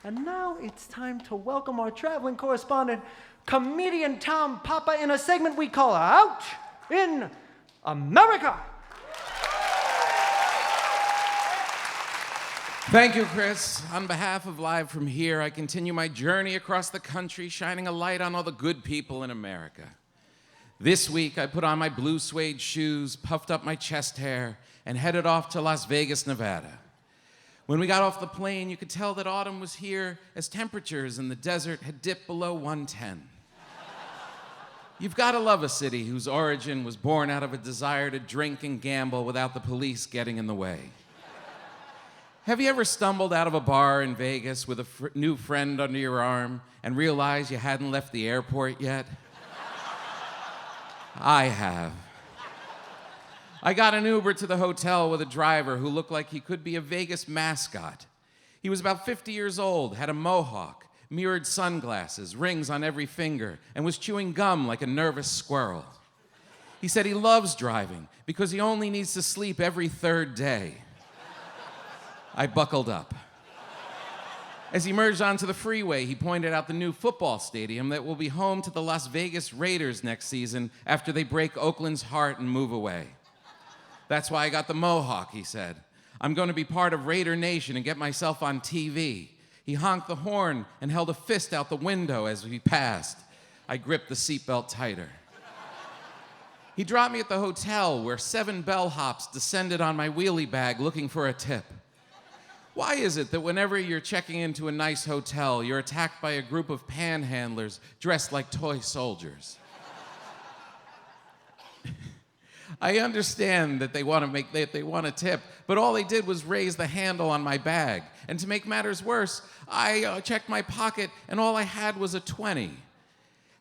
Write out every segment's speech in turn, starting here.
And now it's time to welcome our traveling correspondent, comedian Tom Papa, in a segment we call Out in America. Thank you, Chris. On behalf of Live From Here, I continue my journey across the country, shining a light on all the good people in America. This week, I put on my blue suede shoes, puffed up my chest hair, and headed off to Las Vegas, Nevada. When we got off the plane, you could tell that autumn was here as temperatures in the desert had dipped below 110. You've got to love a city whose origin was born out of a desire to drink and gamble without the police getting in the way. Have you ever stumbled out of a bar in Vegas with a new friend under your arm and realized you hadn't left the airport yet? I have. I got an Uber to the hotel with a driver who looked like he could be a Vegas mascot. He was about 50 years old, had a mohawk, mirrored sunglasses, rings on every finger, and was chewing gum like a nervous squirrel. He said he loves driving because he only needs to sleep every third day. I buckled up. As he merged onto the freeway, he pointed out the new football stadium that will be home to the Las Vegas Raiders next season after they break Oakland's heart and move away. That's why I got the mohawk, he said. I'm going to be part of Raider Nation and get myself on TV. He honked the horn and held a fist out the window as we passed. I gripped the seatbelt tighter. He dropped me at the hotel where 7 bellhops descended on my wheelie bag looking for a tip. Why is it that whenever you're checking into a nice hotel, you're attacked by a group of panhandlers dressed like toy soldiers? I understand that they want to tip, but all they did was raise the handle on my bag. And to make matters worse, I checked my pocket and all I had was a 20.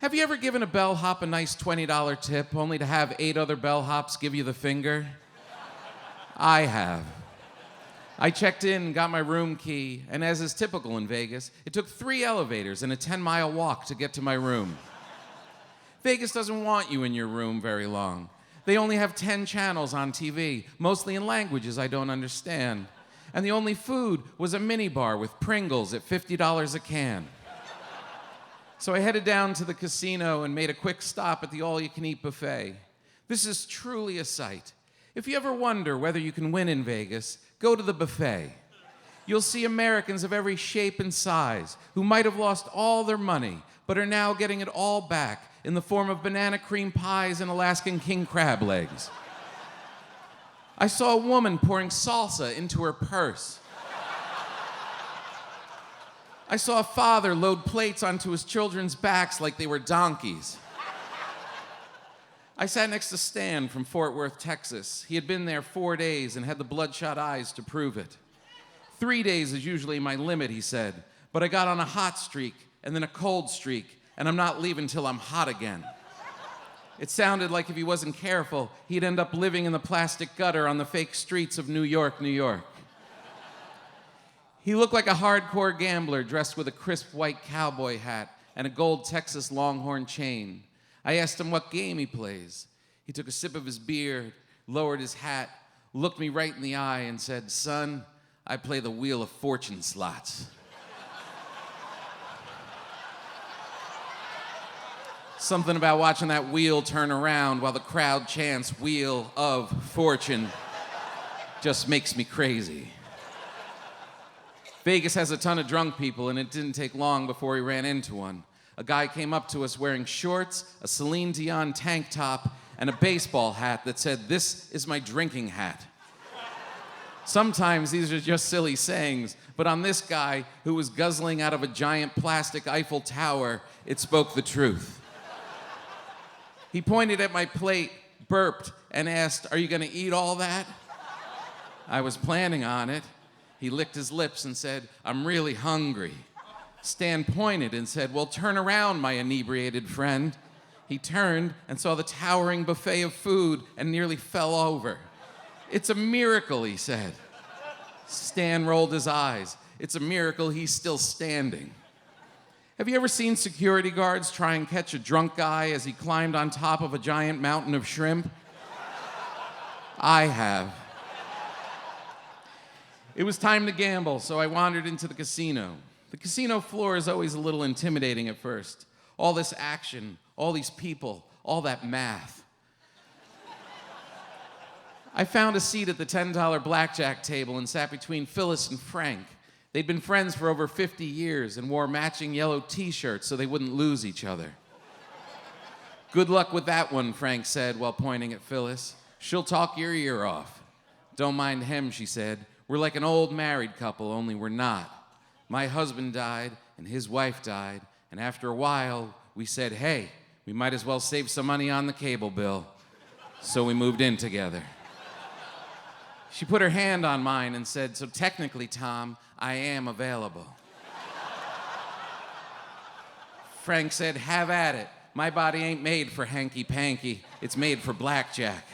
Have you ever given a bellhop a nice $20 tip only to have 8 other bellhops give you the finger? I have. I checked in, got my room key, and as is typical in Vegas, it took 3 elevators and a 10-mile walk to get to my room. Vegas doesn't want you in your room very long. They only have 10 channels on TV, mostly in languages I don't understand. And the only food was a minibar with Pringles at $50 a can. So I headed down to the casino and made a quick stop at the all-you-can-eat buffet. This is truly a sight. If you ever wonder whether you can win in Vegas, go to the buffet. You'll see Americans of every shape and size who might have lost all their money, but are now getting it all back in the form of banana cream pies and Alaskan king crab legs. I saw a woman pouring salsa into her purse. I saw a father load plates onto his children's backs like they were donkeys. I sat next to Stan from Fort Worth, Texas. He had been there 4 days and had the bloodshot eyes to prove it. 3 days is usually my limit, he said, but I got on a hot streak and then a cold streak, and I'm not leaving till I'm hot again. It sounded like if he wasn't careful, he'd end up living in the plastic gutter on the fake streets of New York, New York. He looked like a hardcore gambler dressed with a crisp white cowboy hat and a gold Texas Longhorn chain. I asked him what game he plays. He took a sip of his beer, lowered his hat, looked me right in the eye and said, "Son, I play the Wheel of Fortune slots." Something about watching that wheel turn around while the crowd chants "Wheel of Fortune" just makes me crazy. Vegas has a ton of drunk people, and it didn't take long before we ran into one. A guy came up to us wearing shorts, a Celine Dion tank top, and a baseball hat that said, "This is my drinking hat." Sometimes these are just silly sayings, but on this guy, who was guzzling out of a giant plastic Eiffel Tower, it spoke the truth. He pointed at my plate, burped, and asked, "Are you going to eat all that?" I was planning on it. He licked his lips and said, "I'm really hungry." Stan pointed and said, "Well, turn around, my inebriated friend." He turned and saw the towering buffet of food and nearly fell over. "It's a miracle," he said. Stan rolled his eyes. It's a miracle he's still standing. Have you ever seen security guards try and catch a drunk guy as he climbed on top of a giant mountain of shrimp? I have. It was time to gamble, so I wandered into the casino. The casino floor is always a little intimidating at first. All this action, all these people, all that math. I found a seat at the $10 blackjack table and sat between Phyllis and Frank. They'd been friends for over 50 years and wore matching yellow t-shirts so they wouldn't lose each other. "Good luck with that one," Frank said while pointing at Phyllis. "She'll talk your ear off." "Don't mind him," she said. "We're like an old married couple, only we're not. My husband died and his wife died, and after a while, we said, hey, we might as well save some money on the cable bill. So we moved in together." She put her hand on mine and said, "So technically, Tom, I am available." Frank said, "Have at it. My body ain't made for hanky-panky. It's made for blackjack."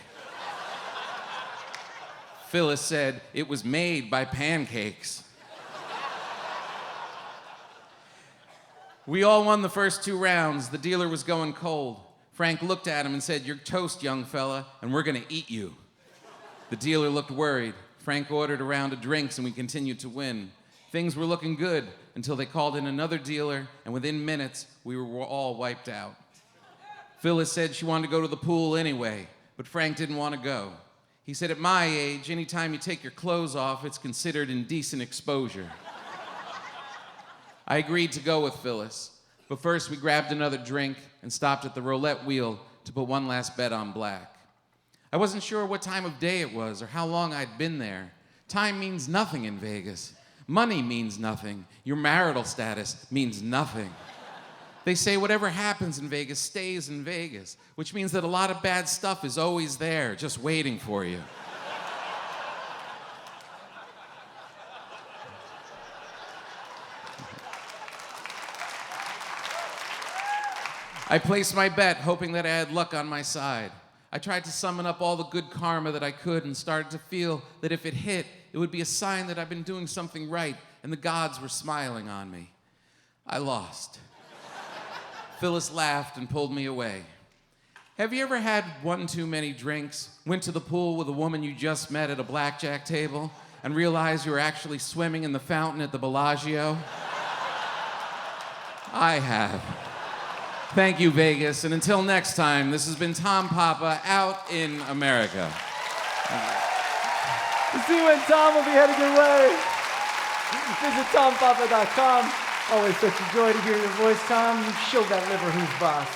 Phyllis said, "It was made by pancakes." We all won the first 2 rounds. The dealer was going cold. Frank looked at him and said, "You're toast, young fella, and we're gonna eat you." The dealer looked worried. Frank ordered a round of drinks and we continued to win. Things were looking good until they called in another dealer, and within minutes, we were all wiped out. Phyllis said she wanted to go to the pool anyway, but Frank didn't want to go. He said, "At my age, anytime you take your clothes off, it's considered indecent exposure." I agreed to go with Phyllis, but first we grabbed another drink and stopped at the roulette wheel to put one last bet on black. I wasn't sure what time of day it was or how long I'd been there. Time means nothing in Vegas. Money means nothing. Your marital status means nothing. They say whatever happens in Vegas stays in Vegas, which means that a lot of bad stuff is always there, just waiting for you. I placed my bet, hoping that I had luck on my side. I tried to summon up all the good karma that I could and started to feel that if it hit, it would be a sign that I've been doing something right and the gods were smiling on me. I lost. Phyllis laughed and pulled me away. Have you ever had one too many drinks, went to the pool with a woman you just met at a blackjack table, and realized you were actually swimming in the fountain at the Bellagio? I have. Thank you, Vegas, and until next time, this has been Tom Papa out in America. To see when Tom will be headed your way, visit tompapa.com. Always such a joy to hear your voice, Tom. You showed that liver who's boss.